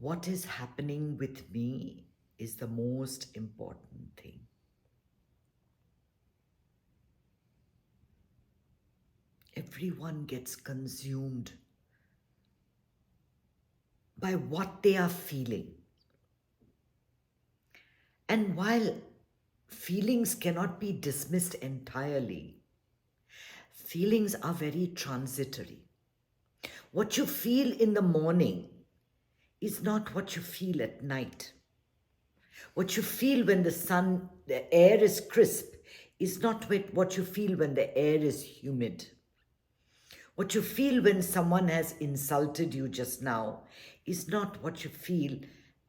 What is happening with me is the most important thing. Everyone gets consumed by what they are feeling. And while feelings cannot be dismissed entirely, feelings are very transitory. What you feel in the morning is not what you feel at night. What you feel when the air is crisp, is not what you feel when the air is humid. What you feel when someone has insulted you just now is not what you feel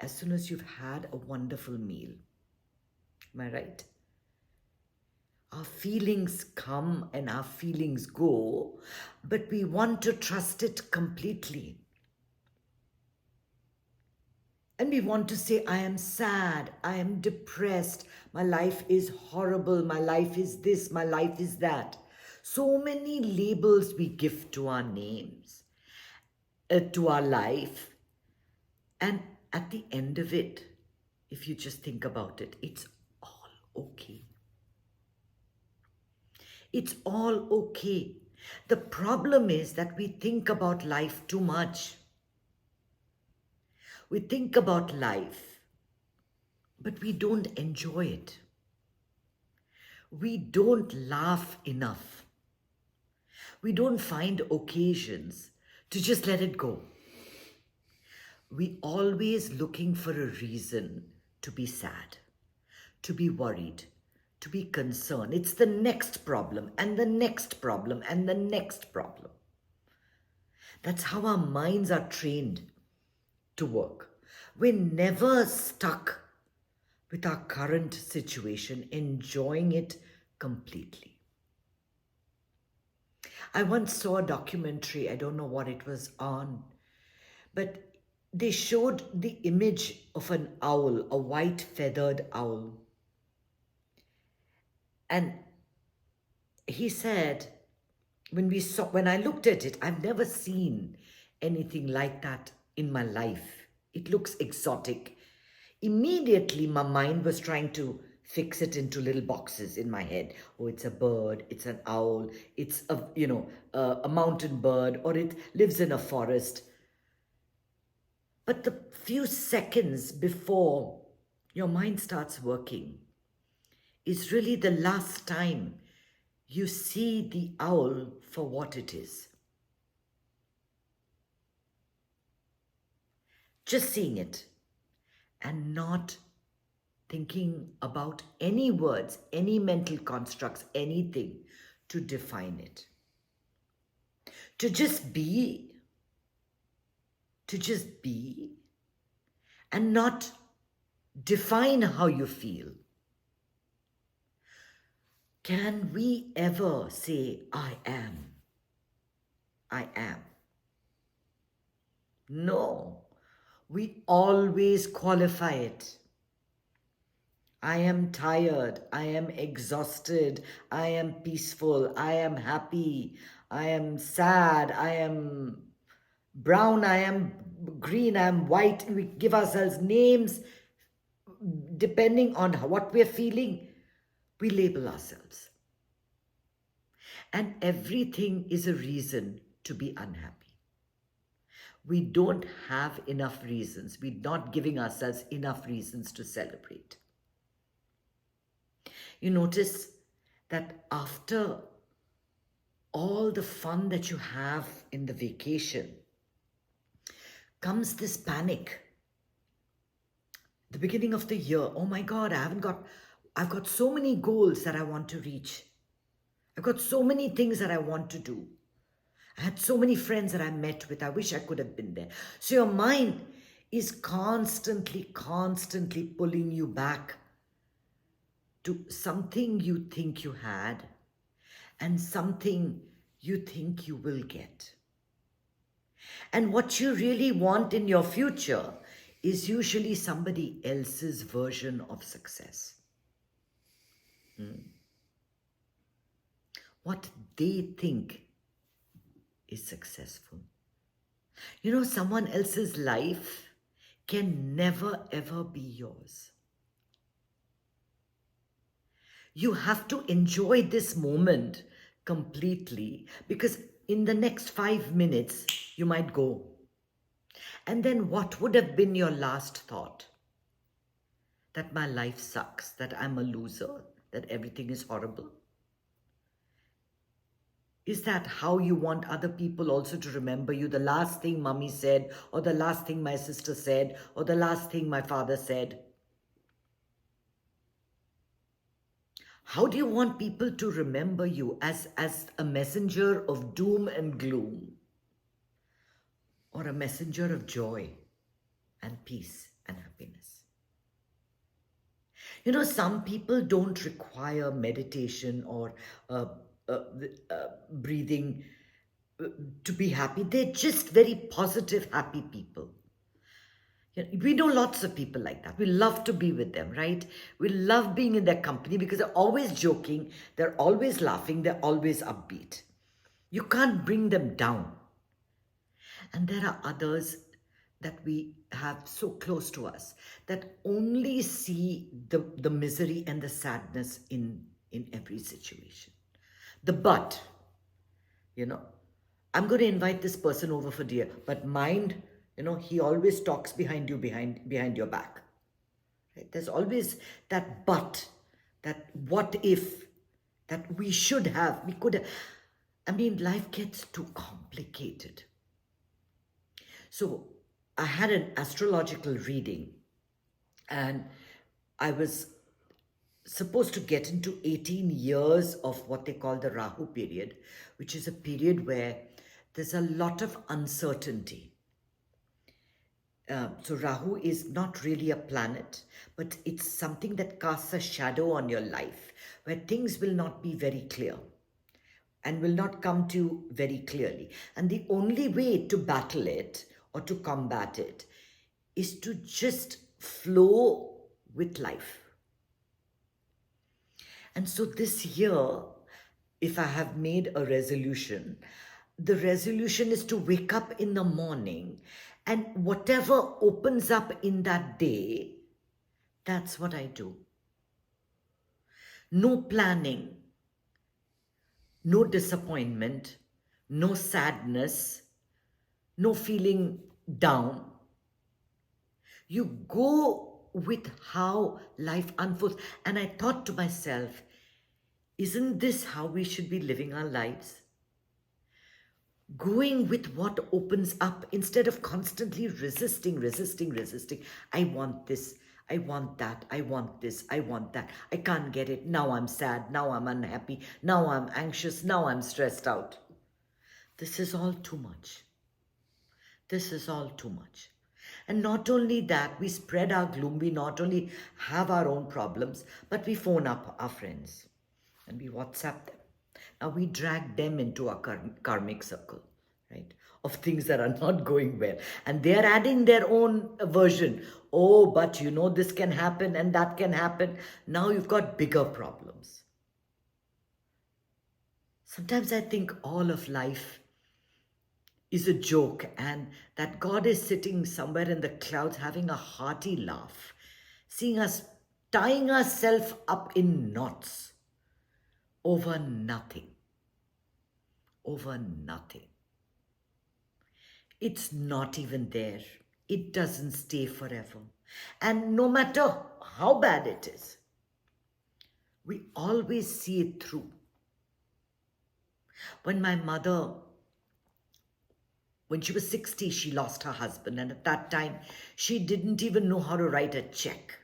as soon as you've had a wonderful meal. Am I right? Our feelings come and our feelings go, but we want to trust it completely. And we want to say, I am sad, I am depressed, my life is horrible, my life is this, my life is that. So many labels we give to our names, to our life. And at the end of it, if you just think about it, it's all okay. It's all okay. The problem is that we think about life too much. We think about life, but we don't enjoy it. We don't laugh enough. We don't find occasions to just let it go. We always looking for a reason to be sad, to be worried, to be concerned. It's the next problem and the next problem and the next problem. That's how our minds are trained to work. We're never stuck with our current situation, enjoying it completely. I once saw a documentary, I don't know what it was on, but they showed the image of an owl, a white feathered owl. And he said, when I looked at it, I've never seen anything like that in my life. It looks exotic. Immediately, my mind was trying to fix it into little boxes in my head. Oh, it's a bird, it's an owl, it's a mountain bird, or it lives in a forest. But the few seconds before your mind starts working is really the last time you see the owl for what it is. Just seeing it and not thinking about any words, any mental constructs, anything to define it. To just be and not define how you feel. Can we ever say, I am? I am. No, we always qualify it. I am tired, I am exhausted, I am peaceful, I am happy, I am sad, I am brown, I am green, I am white. We give ourselves names depending on what we're feeling. We label ourselves. And everything is a reason to be unhappy. We don't have enough reasons. We're not giving ourselves enough reasons to celebrate. You notice that after all the fun that you have in the vacation comes this panic. The beginning of the year, oh my God, I've got so many goals that I want to reach. I've got so many things that I want to do. I had so many friends that I met with. I wish I could have been there. So your mind is constantly pulling you back to something you think you had and something you think you will get. And what you really want in your future is usually somebody else's version of success. What they think is successful. You know, someone else's life can never ever be yours. You have to enjoy this moment completely, because in the next 5 minutes you might go. And then what would have been your last thought? That my life sucks, that I'm a loser, that everything is horrible? Is that how you want other people also to remember you? The last thing mommy said, or the last thing my sister said, or the last thing my father said? How do you want people to remember you? As a messenger of doom and gloom, or a messenger of joy and peace and happiness? You know, some people don't require meditation or uh, uh, breathing to be happy. They're just very positive, happy people. Yeah, we know lots of people like that. We love to be with them, right? We love being in their company because they're always joking, they're always laughing, they're always upbeat. You can't bring them down. And there are others that we have so close to us that only see the misery and the sadness in every situation. The but, you know, I'm going to invite this person over for dinner, but mind, he always talks behind you, behind your back. Right? There's always that but, that what if, that we should have, we could have. I mean, life gets too complicated. So I had an astrological reading, and I was supposed to get into 18 years of what they call the Rahu period, which is a period where there's a lot of uncertainty. So Rahu is not really a planet, but it's something that casts a shadow on your life, where things will not be very clear and will not come to you very clearly. And the only way to battle it or to combat it is to just flow with life. And so this year, if I have made a resolution, the resolution is to wake up in the morning, and whatever opens up in that day, that's what I do. No planning, no disappointment, no sadness, no feeling down. You go with how life unfolds. And I thought to myself, isn't this how we should be living our lives? Going with what opens up instead of constantly resisting. I want this, I want that, I want this, I want that. I can't get it. Now I'm sad. Now I'm unhappy. Now I'm anxious. Now I'm stressed out. This is all too much. This is all too much. And not only that, we spread our gloom. We not only have our own problems, but we phone up our friends and we WhatsApp them. Now we drag them into our karmic circle, right, of things that are not going well. And they're adding their own version. Oh, but this can happen and that can happen. Now you've got bigger problems. Sometimes I think all of life is a joke, and that God is sitting somewhere in the clouds having a hearty laugh, seeing us tying ourselves up in knots over nothing. Over nothing. It's not even there. It doesn't stay forever. And no matter how bad it is, we always see it through. When my mother, when she was 60, she lost her husband, and at that time, she didn't even know how to write a check.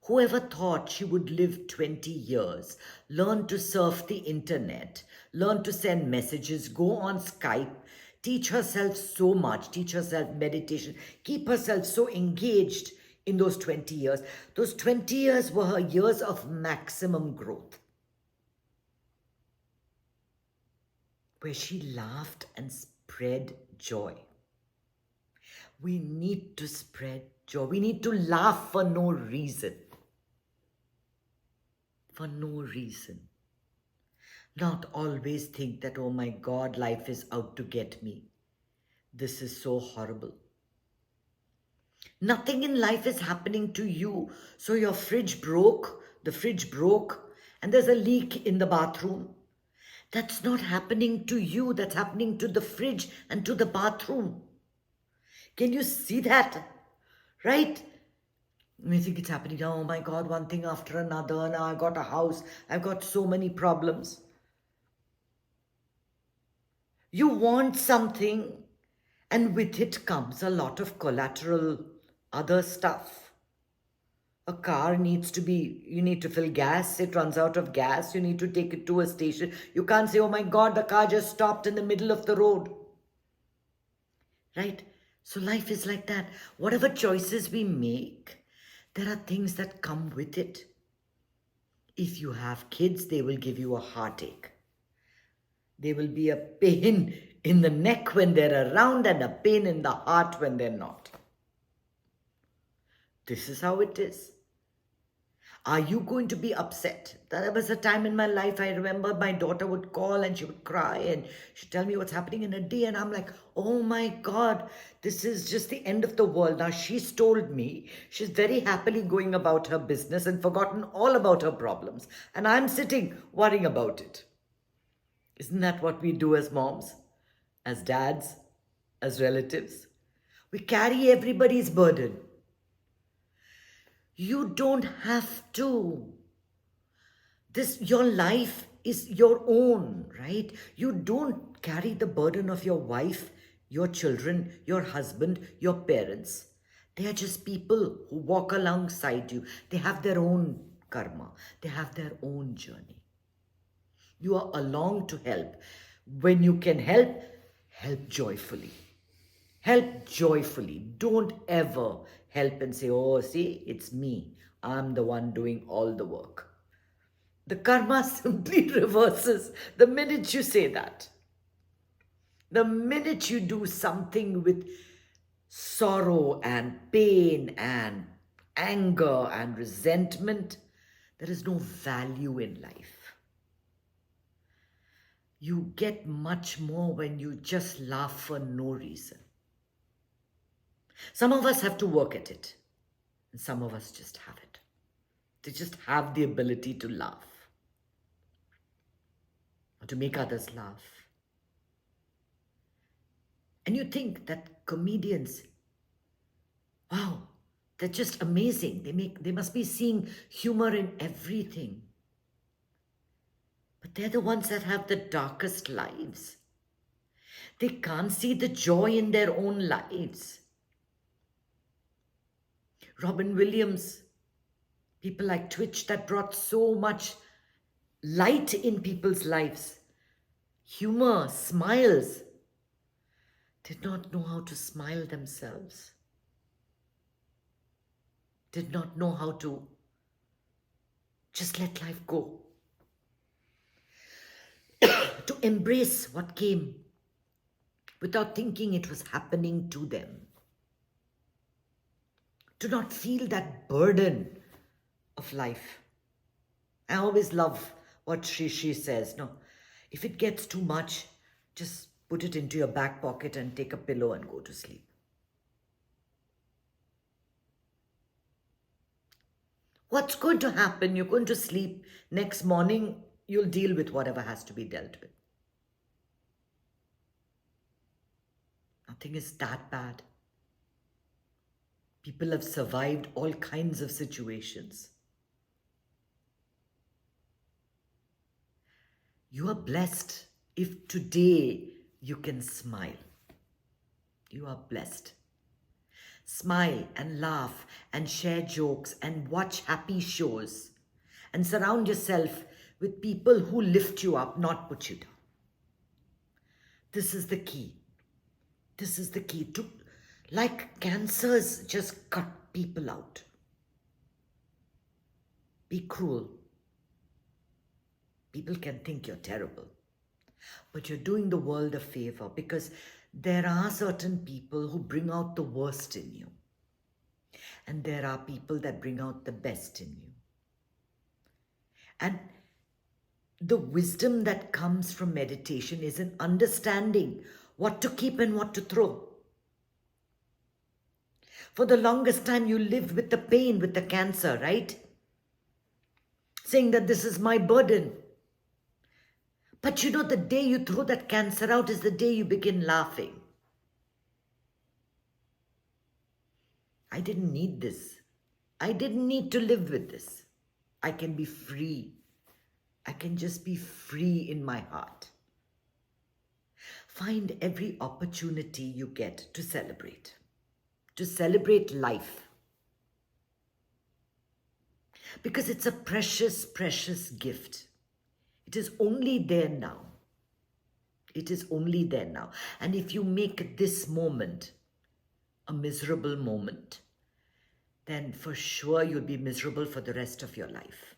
Whoever thought she would live 20 years, learn to surf the internet, learn to send messages, go on Skype, teach herself so much, teach herself meditation, keep herself so engaged in those 20 years. Those 20 years were her years of maximum growth, where she laughed and spread joy. We need to spread joy. We need to laugh for no reason. For no reason. Not always think that, oh my God, life is out to get me. This is so horrible. Nothing in life is happening to you. So your the fridge broke, and there's a leak in the bathroom. That's not happening to you. That's happening to the fridge and to the bathroom. Can you see that? Right? We think it's happening. Oh my God, one thing after another. Now I got a house. I've got so many problems. You want something, and with it comes a lot of collateral, other stuff. A car needs to be, you need to fill gas, it runs out of gas, you need to take it to a station. You can't say, oh my God, the car just stopped in the middle of the road. Right? So life is like that. Whatever choices we make, there are things that come with it. If you have kids, they will give you a heartache. They will be a pain in the neck when they're around and a pain in the heart when they're not. This is how it is. Are you going to be upset? There was a time in my life, I remember my daughter would call and she would cry and she'd tell me what's happening in a day. And I'm like, oh my God, this is just the end of the world. Now she's told me she's very happily going about her business and forgotten all about her problems. And I'm sitting worrying about it. Isn't that what we do as moms, as dads, as relatives? We carry everybody's burden. You don't have to. Your life is your own, right? You don't carry the burden of your wife, your children, your husband, your parents. They are just people who walk alongside you. They have their own karma. They have their own journey. You are along to help. When you can help, help joyfully. Help joyfully. Don't ever help and say, oh, see, it's me. I'm the one doing all the work. The karma simply reverses the minute you say that. The minute you do something with sorrow and pain and anger and resentment, there is no value in life. You get much more when you just laugh for no reason. Some of us have to work at it, and some of us just have it. They just have the ability to laugh or to make others laugh. And you think that comedians, wow, they're just amazing. They must be seeing humor in everything. But they're the ones that have the darkest lives. They can't see the joy in their own lives. Robin Williams, people like Twitch that brought so much light in people's lives. Humor, smiles. Did not know how to smile themselves. Did not know how to just let life go. To embrace what came without thinking it was happening to them. To not feel that burden of life. I always love what she says. No, if it gets too much, just put it into your back pocket and take a pillow and go to sleep. What's going to happen? You're going to sleep. Next morning, you'll deal with whatever has to be dealt with. Nothing is that bad. People have survived all kinds of situations. You are blessed if today you can smile. You are blessed. Smile and laugh and share jokes and watch happy shows and surround yourself with people who lift you up, not put you down. This is the key. This is the key. Like cancers just cut people out. Be cruel. People can think you're terrible. But you're doing the world a favor because there are certain people who bring out the worst in you. And there are people that bring out the best in you. And the wisdom that comes from meditation is in understanding what to keep and what to throw. For the longest time, you lived with the pain, with the cancer, right? Saying that this is my burden. But you know, the day you throw that cancer out is the day you begin laughing. I didn't need this. I didn't need to live with this. I can be free. I can just be free in my heart. Find every opportunity you get to celebrate life. Because it's a precious, precious gift. It is only there now. It is only there now. And if you make this moment a miserable moment, then for sure you'll be miserable for the rest of your life.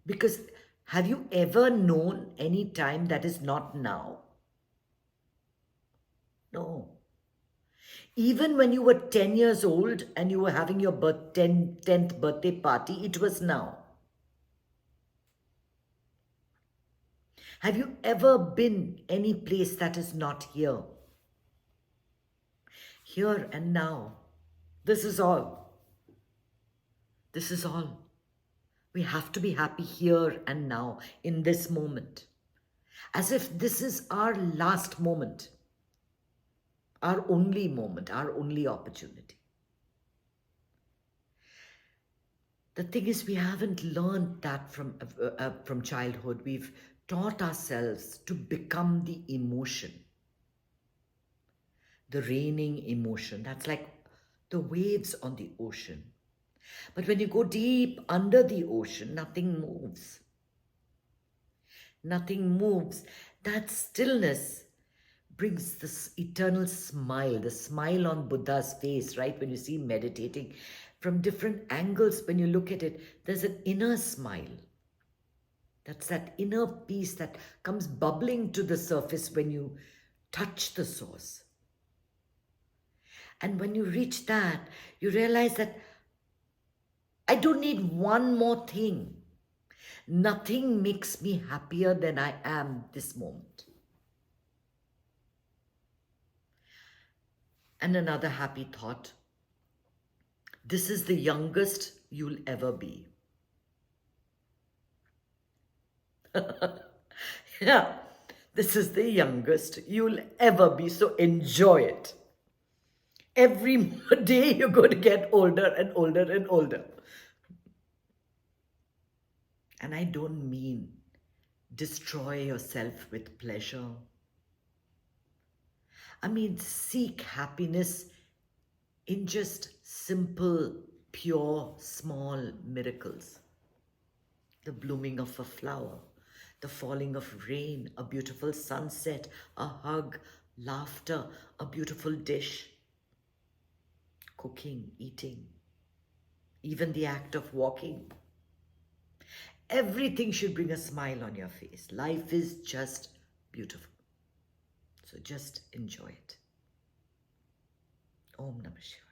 Because have you ever known any time that is not now? No. Even when you were 10 years old and you were having your 10th birthday party, it was now. Have you ever been any place that is not here? Here and now. This is all. This is all. We have to be happy here and now, in this moment. As if this is our last moment. Our only moment, our only opportunity. The thing is, we haven't learned that from childhood. We've taught ourselves to become the emotion. The reigning emotion. That's like the waves on the ocean. But when you go deep under the ocean, nothing moves. Nothing moves. That stillness brings this eternal smile, the smile on Buddha's face, right? When you see him meditating, from different angles, when you look at it, there's an inner smile. That's that inner peace that comes bubbling to the surface when you touch the source. And when you reach that, you realize that I don't need one more thing. Nothing makes me happier than I am this moment. And another happy thought. This is the youngest you'll ever be. Yeah, this is the youngest you'll ever be, so enjoy it. Every day you're going to get older and older and older. And I don't mean destroy yourself with pleasure. I mean, seek happiness in just simple, pure, small miracles. The blooming of a flower, the falling of rain, a beautiful sunset, a hug, laughter, a beautiful dish, cooking, eating, even the act of walking. Everything should bring a smile on your face. Life is just beautiful. So just enjoy it. Om Namah Shivaya.